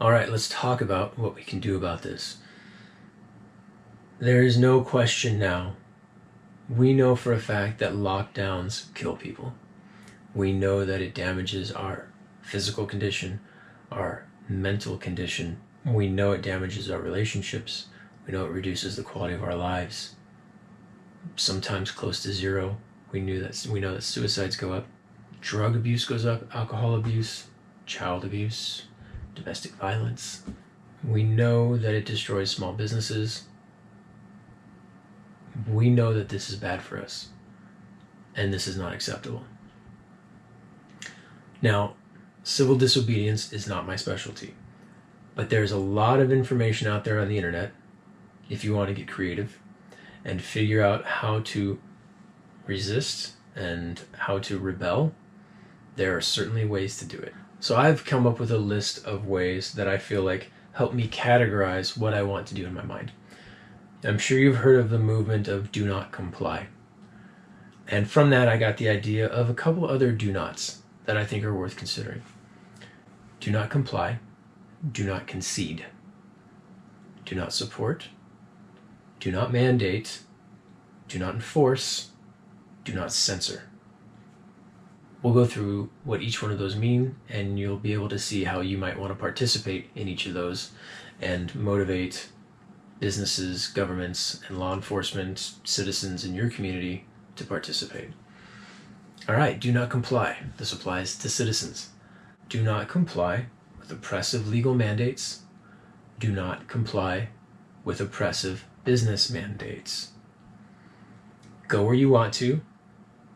All right, let's talk about what we can do about this. There is no question now. We know for a fact that lockdowns kill people. We know that it damages our physical condition, our mental condition. We know it damages our relationships. We know it reduces the quality of our lives, sometimes close to zero. We know that suicides go up, drug abuse goes up, alcohol abuse, child abuse, domestic violence. We know that it destroys small businesses. We know that this is bad for us, and this is not acceptable. Now, civil disobedience is not my specialty, but there's a lot of information out there on the internet if you want to get creative and figure out how to resist and how to rebel. There are certainly ways to do it. So I've come up with a list of ways that I feel like help me categorize what I want to do in my mind. I'm sure you've heard of the movement of do not comply. And from that, I got the idea of a couple other do nots that I think are worth considering. Do not comply, do not concede, do not support, do not mandate, do not enforce, do not censor. We'll go through what each one of those mean, and you'll be able to see how you might want to participate in each of those and motivate businesses, governments, and law enforcement, citizens in your community to participate. All right, do not comply. This applies to citizens. Do not comply with oppressive legal mandates. Do not comply with oppressive business mandates. Go where you want to,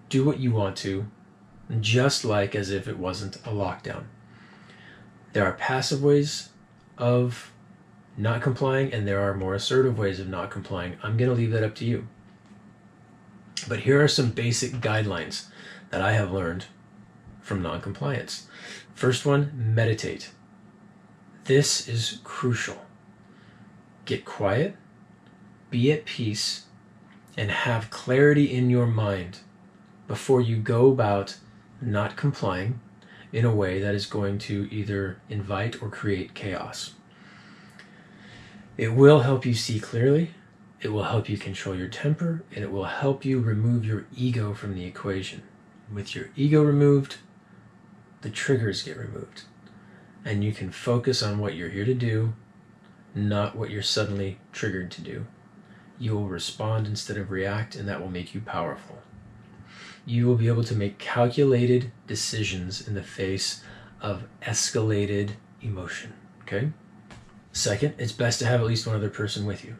do what you want to, just like as if it wasn't a lockdown. There are passive ways of not complying, and there are more assertive ways of not complying. I'm going to leave that up to you. But here are some basic guidelines that I have learned from noncompliance. First one, meditate. This is crucial. Get quiet, be at peace, and have clarity in your mind before you go about not complying in a way that is going to either invite or create chaos. It will help you see clearly, it will help you control your temper, and it will help you remove your ego from the equation. With your ego removed, the triggers get removed, and you can focus on what you're here to do, not what you're suddenly triggered to do. You will respond instead of react, and that will make you powerful. You will be able to make calculated decisions in the face of escalated emotion, okay? Second, it's best to have at least one other person with you.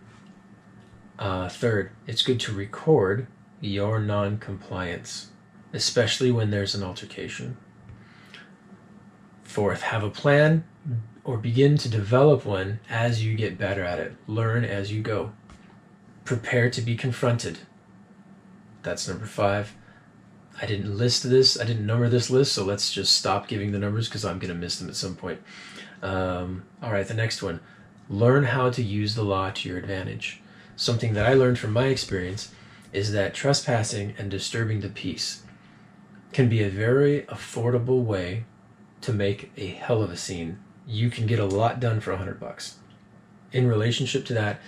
Third, it's good to record your non-compliance, especially when there's an altercation. Fourth, have a plan or begin to develop one as you get better at it. Learn as you go. Prepare to be confronted. That's number 5. I didn't number this list, so let's just stop giving the numbers because I'm going to miss them at some point. All right, the next one. Learn how to use the law to your advantage. Something that I learned from my experience is that trespassing and disturbing the peace can be a very affordable way to make a hell of a scene. You can get a lot done for $100. In relationship to that,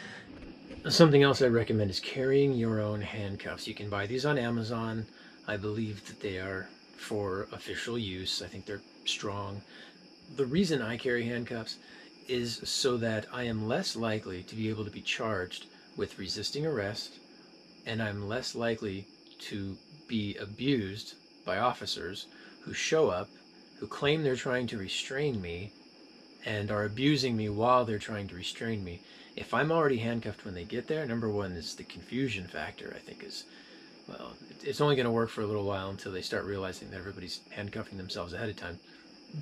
something else I recommend is carrying your own handcuffs. You can buy these on Amazon. I believe that they are for official use. I think they're strong. The reason I carry handcuffs is so that I am less likely to be able to be charged with resisting arrest, and I'm less likely to be abused by officers who show up, who claim they're trying to restrain me, and are abusing me while they're trying to restrain me. If I'm already handcuffed when they get there, number one is the confusion factor, I think is, well, it's only going to work for a little while until they start realizing that everybody's handcuffing themselves ahead of time.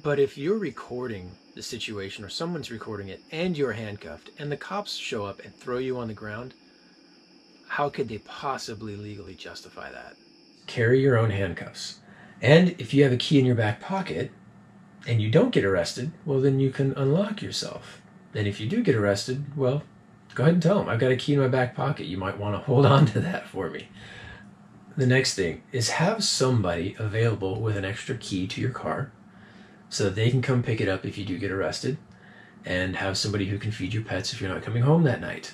But if you're recording the situation or someone's recording it and you're handcuffed and the cops show up and throw you on the ground, how could they possibly legally justify that? Carry your own handcuffs. And if you have a key in your back pocket and you don't get arrested, well, then you can unlock yourself. And if you do get arrested, well, go ahead and tell them, I've got a key in my back pocket. You might want to hold on to that for me. The next thing is have somebody available with an extra key to your car so that they can come pick it up if you do get arrested. and have somebody who can feed your pets if you're not coming home that night.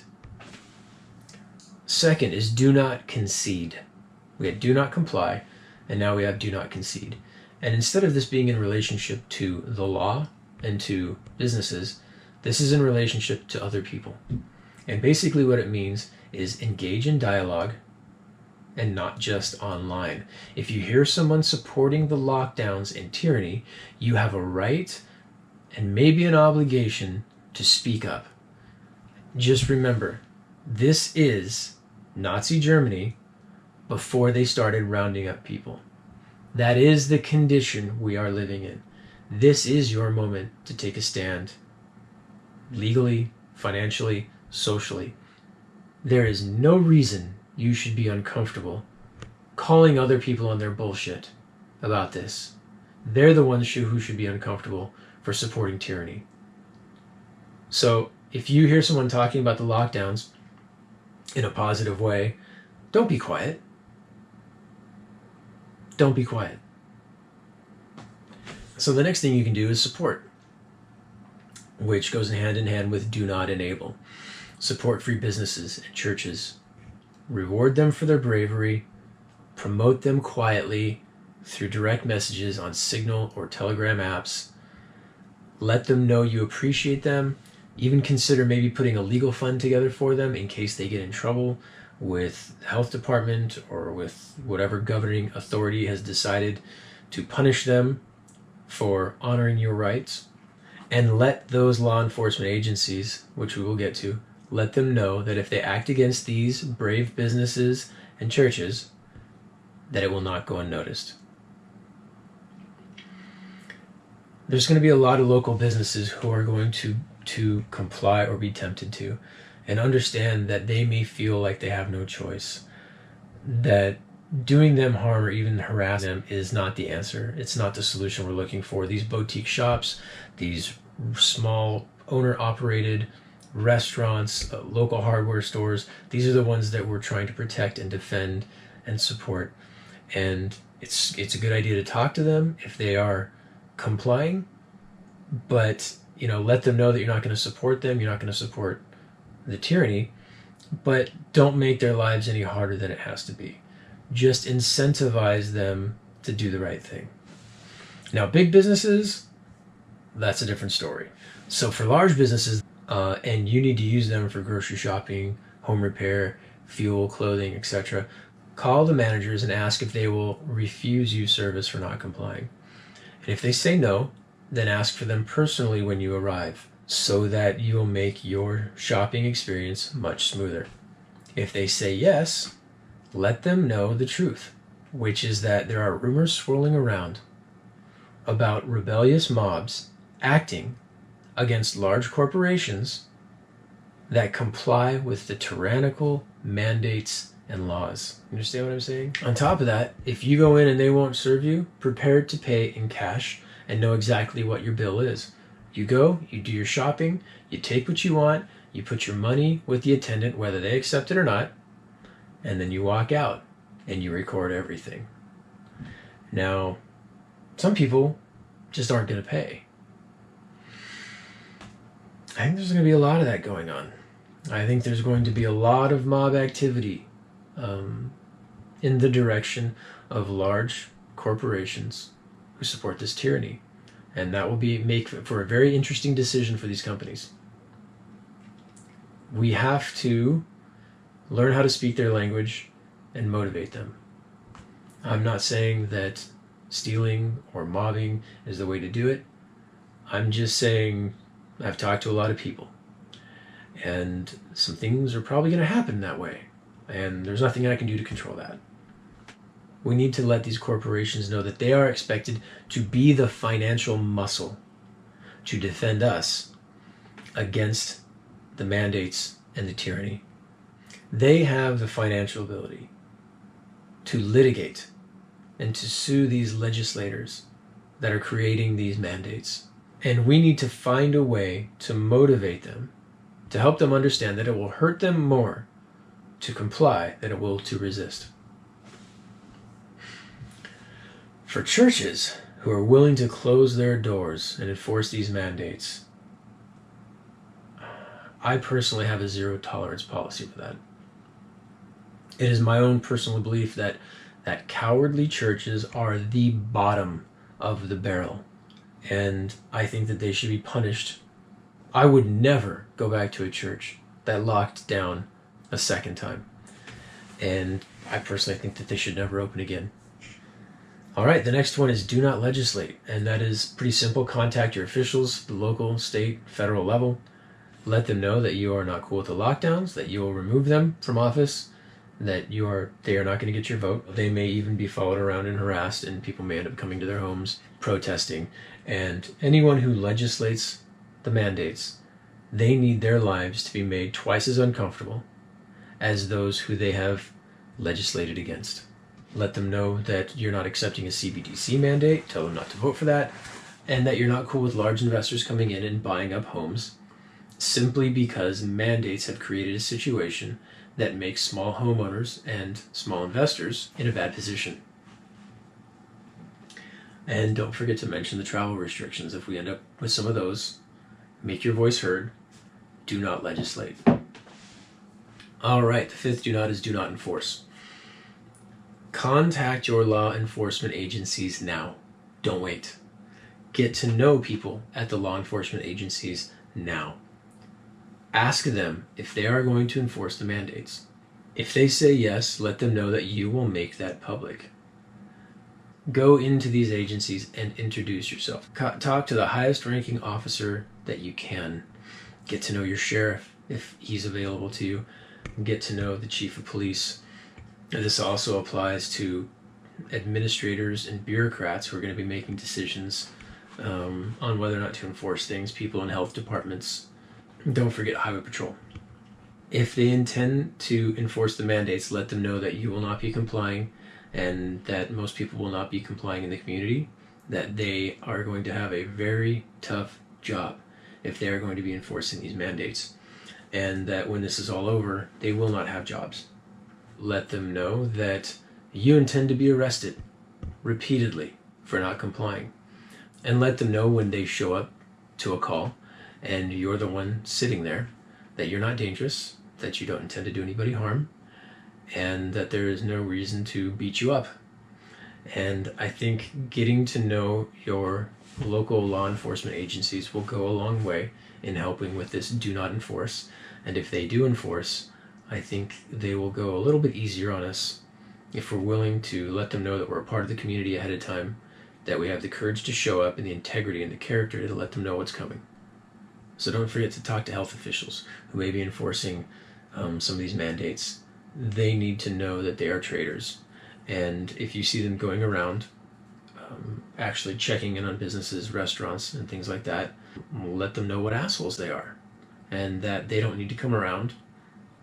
Second is do not concede. We had do not comply, and now we have do not concede. And instead of this being in relationship to the law and to businesses, this is in relationship to other people. And basically what it means is engage in dialogue and not just online. If you hear someone supporting the lockdowns and tyranny, you have a right and maybe an obligation to speak up. Just remember, this is Nazi Germany before they started rounding up people. That is the condition we are living in. This is your moment to take a stand, legally, financially, socially. There is no reason you should be uncomfortable calling other people on their bullshit about this. They're the ones who should be uncomfortable for supporting tyranny. So if you hear someone talking about the lockdowns in a positive way, don't be quiet. Don't be quiet. So the next thing you can do is support, which goes hand in hand with do not enable. Support free businesses and churches. Reward them for their bravery. Promote them quietly through direct messages on Signal or Telegram apps. Let them know you appreciate them. Even consider maybe putting a legal fund together for them in case they get in trouble with the health department or with whatever governing authority has decided to punish them for honoring your rights. And let those law enforcement agencies, which we will get to, let them know that if they act against these brave businesses and churches, that it will not go unnoticed. There's going to be a lot of local businesses who are going to comply or be tempted to, and understand that they may feel like they have no choice, that doing them harm or even harassing them is not the answer. It's not the solution we're looking for. These boutique shops, these small owner-operated restaurants, local hardware stores, these are the ones that we're trying to protect and defend and support. And it's a good idea to talk to them if they are complying, but let them know that you're not going to support them, you're not going to support the tyranny, but don't make their lives any harder than it has to be. Just incentivize them to do the right thing. Now, big businesses, that's a different story. So for large businesses, and you need to use them for grocery shopping, home repair, fuel, clothing, etc., call the managers and ask if they will refuse you service for not complying. And if they say no, then ask for them personally when you arrive, so that you'll make your shopping experience much smoother. If they say yes, let them know the truth, which is that there are rumors swirling around about rebellious mobs acting against large corporations that comply with the tyrannical mandates and laws. Understand what I'm saying? On top of that, if you go in and they won't serve you, prepare to pay in cash and know exactly what your bill is. You go, you do your shopping, you take what you want, you put your money with the attendant, whether they accept it or not, and then you walk out and you record everything. Now, some people just aren't going to pay. I think there's going to be a lot of that going on. I think there's going to be a lot of mob activity in the direction of large corporations who support this tyranny. And that will make for a very interesting decision for these companies. We have to learn how to speak their language and motivate them. I'm not saying that stealing or mobbing is the way to do it. I'm just saying I've talked to a lot of people, and some things are probably going to happen that way, and there's nothing I can do to control that. We need to let these corporations know that they are expected to be the financial muscle to defend us against the mandates and the tyranny. They have the financial ability to litigate and to sue these legislators that are creating these mandates. And we need to find a way to motivate them, to help them understand that it will hurt them more to comply than it will to resist. For churches who are willing to close their doors and enforce these mandates, I personally have a zero tolerance policy for that. It is my own personal belief that cowardly churches are the bottom of the barrel, and I think that they should be punished. I would never go back to a church that locked down a second time, and I personally think that they should never open again. All right, the next one is do not legislate, and that is pretty simple. Contact your officials, the local, state, federal level. Let them know that you are not cool with the lockdowns, that you will remove them from office, that they are not going to get your vote. They may even be followed around and harassed, and people may end up coming to their homes protesting. And anyone who legislates the mandates, they need their lives to be made twice as uncomfortable as those who they have legislated against. Let them know that you're not accepting a CBDC mandate, tell them not to vote for that, and that you're not cool with large investors coming in and buying up homes simply because mandates have created a situation that makes small homeowners and small investors in a bad position. And don't forget to mention the travel restrictions. If we end up with some of those, make your voice heard. Do not legislate. All right, the fifth do not is do not enforce. Contact your law enforcement agencies now. Don't wait. Get to know people at the law enforcement agencies now. Ask them if they are going to enforce the mandates. If they say yes, let them know that you will make that public. Go into these agencies and introduce yourself. Talk to the highest ranking officer that you can. Get to know your sheriff if he's available to you. Get to know the chief of police. And this also applies to administrators and bureaucrats who are going to be making decisions on whether or not to enforce things, people in health departments. Don't forget Highway Patrol. If they intend to enforce the mandates, let them know that you will not be complying and that most people will not be complying in the community, that they are going to have a very tough job if they are going to be enforcing these mandates, and that when this is all over, they will not have jobs. Let them know that you intend to be arrested repeatedly for not complying, and let them know when they show up to a call and you're the one sitting there that you're not dangerous, that you don't intend to do anybody harm, and that there is no reason to beat you up. And I think getting to know your local law enforcement agencies will go a long way in helping with this do not enforce. And if they do enforce, I think they will go a little bit easier on us if we're willing to let them know that we're a part of the community ahead of time, that we have the courage to show up and the integrity and the character to let them know what's coming. So don't forget to talk to health officials who may be enforcing some of these mandates. They need to know that they are traitors. And if you see them going around actually checking in on businesses, restaurants, and things like that, let them know what assholes they are, and that they don't need to come around,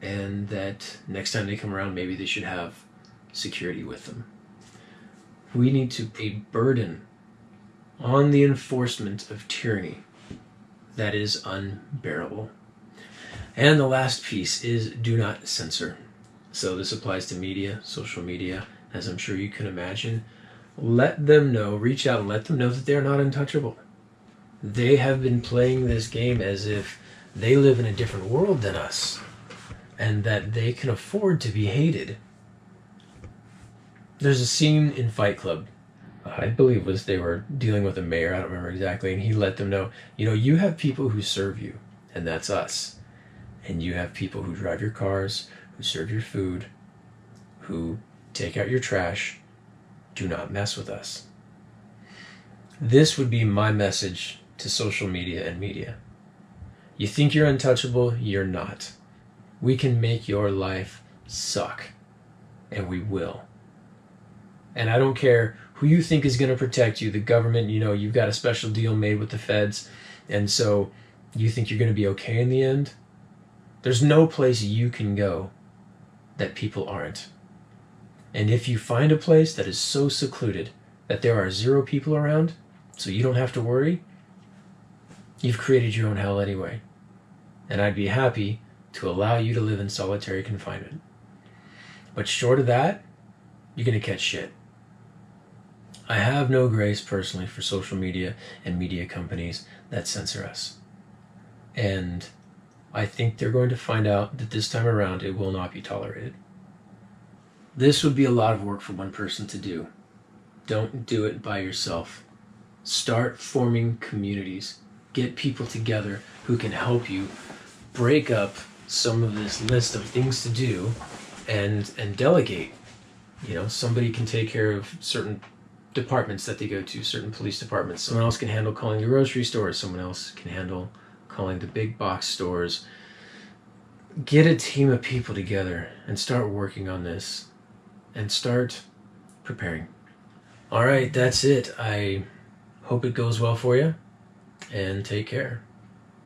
and that next time they come around, maybe they should have security with them. We need to put a burden on the enforcement of tyranny that is unbearable. And the last piece is do not censor. So this applies to media, social media, as I'm sure you can imagine. Let them know, reach out and let them know that they're not untouchable. They have been playing this game as if they live in a different world than us, and that they can afford to be hated. There's a scene in Fight Club, I believe they were dealing with a mayor, I don't remember exactly, and he let them know, you have people who serve you, and that's us. And you have people who drive your cars, who serve your food, who take out your trash. Do not mess with us. This would be my message to social media and media. You think you're untouchable, you're not. We can make your life suck, and we will. And I don't care who you think is going to protect you, the government, you've got a special deal made with the feds, and so you think you're going to be okay in the end. There's no place you can go that people aren't. And if you find a place that is so secluded that there are 0 people around, so you don't have to worry, you've created your own hell anyway. And I'd be happy to allow you to live in solitary confinement. But short of that, you're going to catch shit. I have no grace personally for social media and media companies that censor us. And I think they're going to find out that this time around it will not be tolerated. This would be a lot of work for one person to do. Don't do it by yourself. Start forming communities. Get people together who can help you break up some of this list of things to do and delegate. You know, somebody can take care of certain departments that they go to, certain police departments. Someone else can handle calling the grocery stores. Someone else can handle calling the big box stores. Get a team of people together and start working on this and start preparing. All right, that's it. I hope it goes well for you, and take care.